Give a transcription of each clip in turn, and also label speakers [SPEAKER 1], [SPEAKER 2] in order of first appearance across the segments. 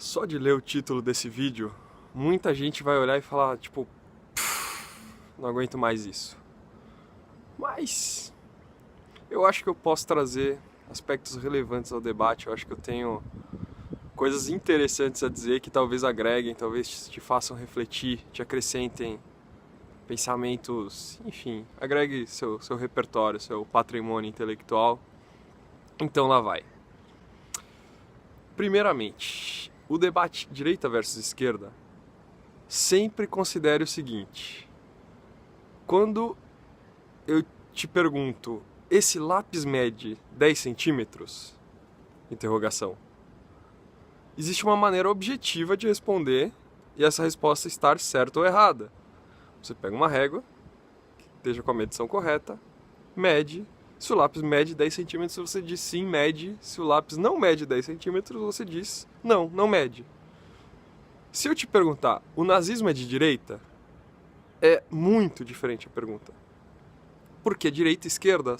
[SPEAKER 1] Só de ler o título desse vídeo, muita gente vai olhar e falar, tipo, não aguento mais isso. Mas eu acho que eu posso trazer aspectos relevantes ao debate, eu acho que eu tenho coisas interessantes a dizer que talvez agreguem, talvez te façam refletir, te acrescentem pensamentos, enfim, agregue seu repertório, seu patrimônio intelectual. Então lá vai. Primeiramente, o debate direita versus esquerda sempre considere o seguinte: quando eu te pergunto, esse lápis mede 10 centímetros? Interrogação. Existe uma maneira objetiva de responder e essa resposta estar certa ou errada. Você pega uma régua, que esteja com a medição correta, mede. Se o lápis mede 10 centímetros, você diz sim, mede. Se o lápis não mede 10 centímetros, você diz não, não mede. Se eu te perguntar, o nazismo é de direita? É muito diferente a pergunta. Porque direita e esquerda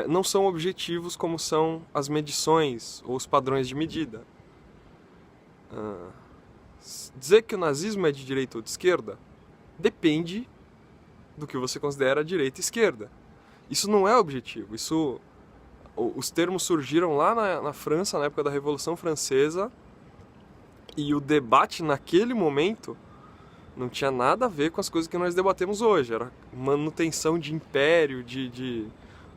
[SPEAKER 1] não são objetivos como são as medições ou os padrões de medida. Dizer que o nazismo é de direita ou de esquerda depende do que você considera direita e esquerda. Isso não é objetivo. Os termos surgiram lá na França, na época da Revolução Francesa, e o debate naquele momento não tinha nada a ver com as coisas que nós debatemos hoje. Era manutenção de império, de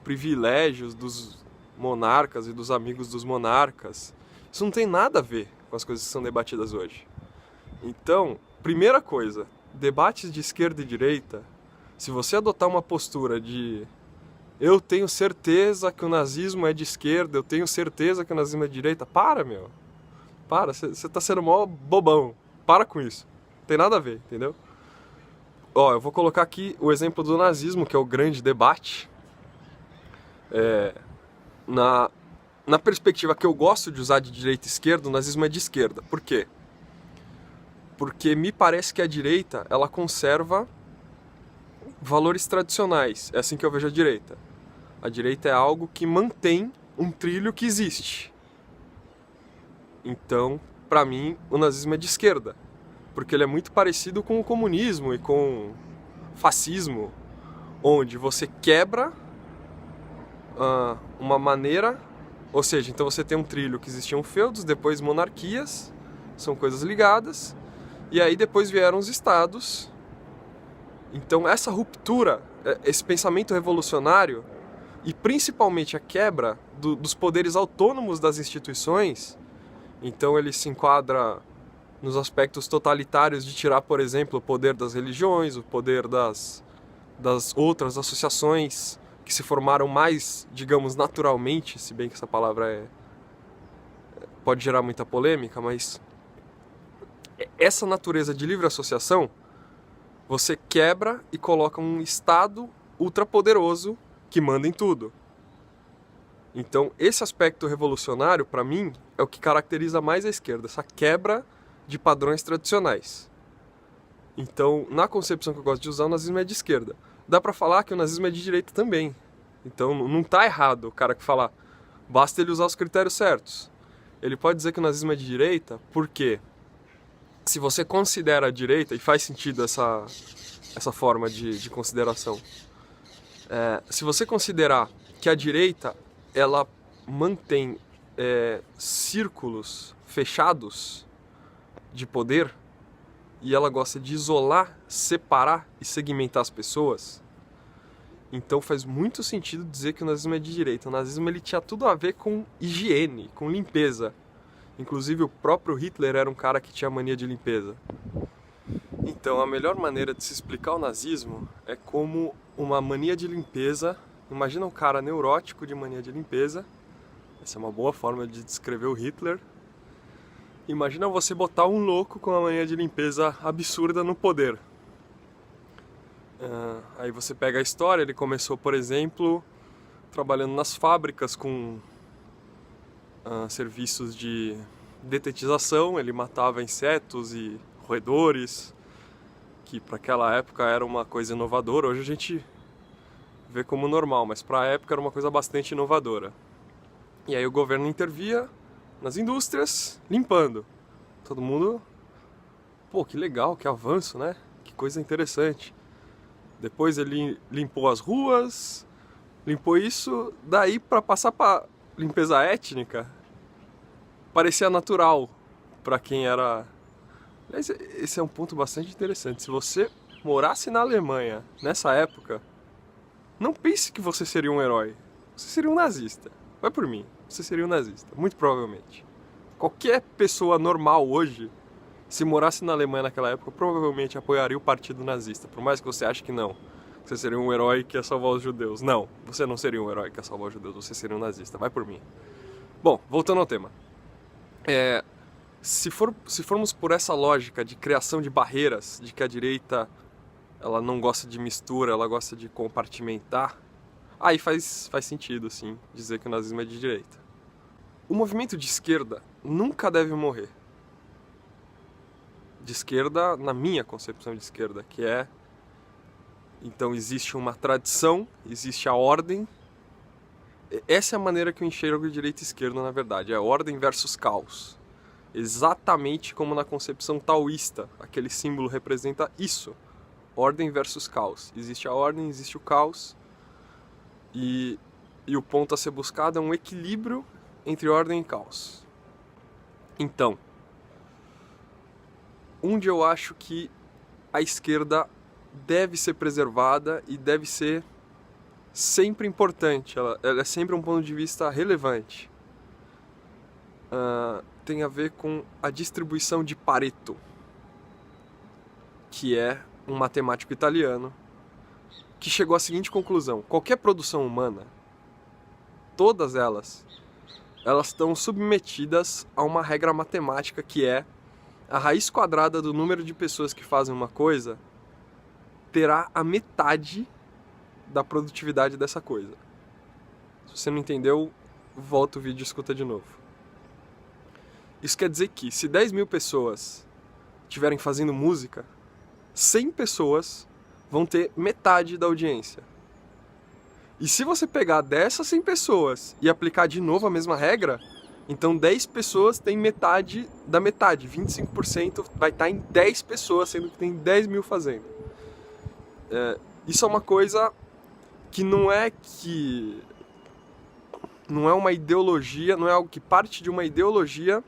[SPEAKER 1] privilégios dos monarcas e dos amigos dos monarcas. Isso não tem nada a ver com as coisas que são debatidas hoje. Então, primeira coisa, debates de esquerda e direita, se você adotar uma postura de eu tenho certeza que o nazismo é de esquerda, eu tenho certeza que o nazismo é de direita, para, meu. Para, você tá sendo mó bobão. Para com isso. Não tem nada a ver, entendeu? Ó, eu vou colocar aqui o exemplo do nazismo, que é o grande debate. Na perspectiva que eu gosto de usar de direita e esquerda, o nazismo é de esquerda. Por quê? Porque me parece que a direita, ela conserva valores tradicionais. É assim que eu vejo a direita. A direita é algo que mantém um trilho que existe. Então, pra mim, o nazismo é de esquerda. Porque ele é muito parecido com o comunismo e com o fascismo, onde você quebra uma maneira, ou seja, então você tem um trilho que existiam feudos, depois monarquias, são coisas ligadas, e aí depois vieram os estados. Então essa ruptura, esse pensamento revolucionário, e principalmente a quebra dos poderes autônomos das instituições, então ele se enquadra nos aspectos totalitários de tirar, por exemplo, o poder das religiões, o poder das outras associações que se formaram mais, digamos, naturalmente, se bem que essa palavra pode gerar muita polêmica, mas essa natureza de livre associação você quebra e coloca um Estado ultrapoderoso que manda em tudo. Então, esse aspecto revolucionário, para mim, é o que caracteriza mais a esquerda, essa quebra de padrões tradicionais. Então, na concepção que eu gosto de usar, o nazismo é de esquerda. Dá pra falar que o nazismo é de direita também. Então, não tá errado o cara que fala, basta ele usar os critérios certos. Ele pode dizer que o nazismo é de direita, porque se você considera a direita, e faz sentido essa forma de consideração, se você considerar que a direita ela mantém círculos fechados de poder e ela gosta de isolar, separar e segmentar as pessoas, então faz muito sentido dizer que o nazismo é de direita. O nazismo ele tinha tudo a ver com higiene, com limpeza. Inclusive o próprio Hitler era um cara que tinha mania de limpeza. Então a melhor maneira de se explicar o nazismo é como uma mania de limpeza. Imagina um cara neurótico de mania de limpeza. Essa é uma boa forma de descrever o Hitler. Imagina você botar um louco com uma mania de limpeza absurda no poder. Aí você pega a história, ele começou, por exemplo, trabalhando nas fábricas com serviços de detetização, ele matava insetos e roedores, que para aquela época era uma coisa inovadora. Hoje a gente vê como normal, mas para a época era uma coisa bastante inovadora. E aí o governo intervia nas indústrias, limpando. Todo mundo, pô, que legal, que avanço, né? Que coisa interessante. Depois ele limpou as ruas, limpou isso, daí para passar para limpeza étnica, parecia natural para quem era... Aliás, esse é um ponto bastante interessante. Se você morasse na Alemanha nessa época, não pense que você seria um herói. Você seria um nazista. Vai por mim, você seria um nazista, muito provavelmente. Qualquer pessoa normal hoje, se morasse na Alemanha naquela época, provavelmente apoiaria o partido nazista, por mais que você ache que não. Você seria um herói que ia salvar os judeus. Não, você não seria um herói que ia salvar os judeus, você seria um nazista, vai por mim. Bom, voltando ao tema. Se formos por essa lógica de criação de barreiras, de que a direita ela não gosta de mistura, ela gosta de compartimentar, aí faz sentido, sim, dizer que o nazismo é de direita. O movimento de esquerda nunca deve morrer. De esquerda, na minha concepção de esquerda, que é... Então existe uma tradição, existe a ordem. Essa é a maneira que eu enxergo direita e esquerda, na verdade. É ordem versus caos. Exatamente como na concepção taoísta. Aquele símbolo representa isso. Ordem versus caos. Existe a ordem, existe o caos. E o ponto a ser buscado é um equilíbrio entre ordem e caos. Então, onde eu acho que a esquerda deve ser preservada e deve ser sempre importante, ela é sempre um ponto de vista relevante. Tem a ver com a distribuição de Pareto, que é um matemático italiano que chegou à seguinte conclusão: qualquer produção humana, todas elas estão submetidas a uma regra matemática que é a raiz quadrada do número de pessoas que fazem uma coisa terá a metade da produtividade dessa coisa. Se você não entendeu, volta o vídeo e escuta de novo. Isso quer dizer que se 10 mil pessoas estiverem fazendo música, 100 pessoas vão ter metade da audiência. E se você pegar dessas 100 pessoas e aplicar de novo a mesma regra, então 10 pessoas têm metade da metade, 25% vai estar em 10 pessoas, sendo que tem 10 mil fazendo. Isso é uma coisa que não é uma ideologia, não é algo que parte de uma ideologia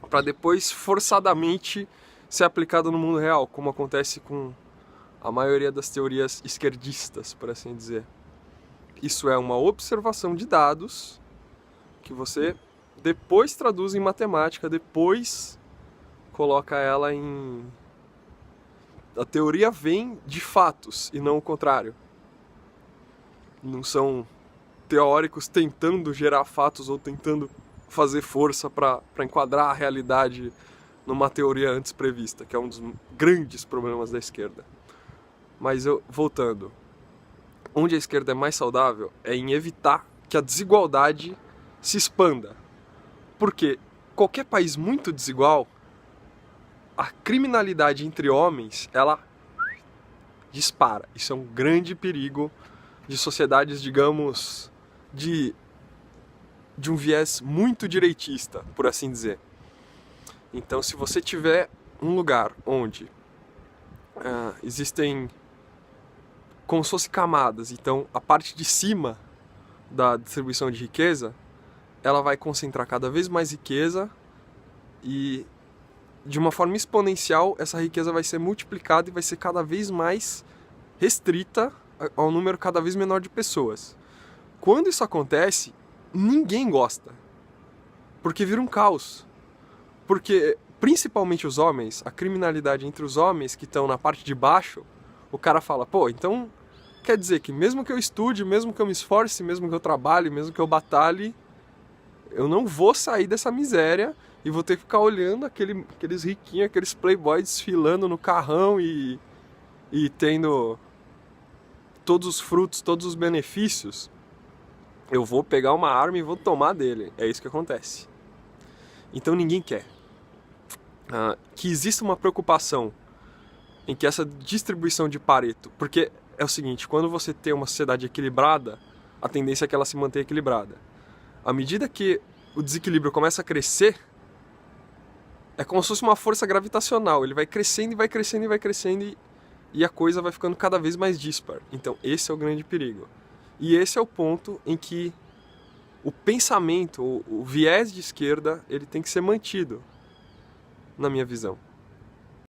[SPEAKER 1] para depois forçadamente ser aplicado no mundo real, como acontece com a maioria das teorias esquerdistas, por assim dizer. Isso é uma observação de dados que você depois traduz em matemática, depois coloca ela em... A teoria vem de fatos e não o contrário. Não são teóricos tentando gerar fatos ou tentando fazer força para enquadrar a realidade numa teoria antes prevista, que é um dos grandes problemas da esquerda. Mas voltando, onde a esquerda é mais saudável é em evitar que a desigualdade se expanda. Porque qualquer país muito desigual, a criminalidade entre homens, ela dispara. Isso é um grande perigo de sociedades, digamos, de um viés muito direitista, por assim dizer. Então, se você tiver um lugar onde existem como se fossem camadas, então a parte de cima da distribuição de riqueza, ela vai concentrar cada vez mais riqueza e de uma forma exponencial essa riqueza vai ser multiplicada e vai ser cada vez mais restrita ao número cada vez menor de pessoas. Quando isso acontece, ninguém gosta, porque vira um caos. Porque, principalmente os homens, a criminalidade entre os homens que estão na parte de baixo, o cara fala, pô, então quer dizer que mesmo que eu estude, mesmo que eu me esforce, mesmo que eu trabalhe, mesmo que eu batalhe, eu não vou sair dessa miséria e vou ter que ficar olhando aqueles riquinhos, aqueles playboys desfilando no carrão e tendo todos os frutos, todos os benefícios. Eu vou pegar uma arma e vou tomar dele. É isso que acontece. Então ninguém quer. Que exista uma preocupação em que essa distribuição de Pareto... Porque é o seguinte, quando você tem uma sociedade equilibrada, a tendência é que ela se mantenha equilibrada. À medida que o desequilíbrio começa a crescer, é como se fosse uma força gravitacional. Ele vai crescendo e vai crescendo e vai crescendo e a coisa vai ficando cada vez mais dispar. Então esse é o grande perigo. E esse é o ponto em que o pensamento, o viés de esquerda, ele tem que ser mantido, na minha visão.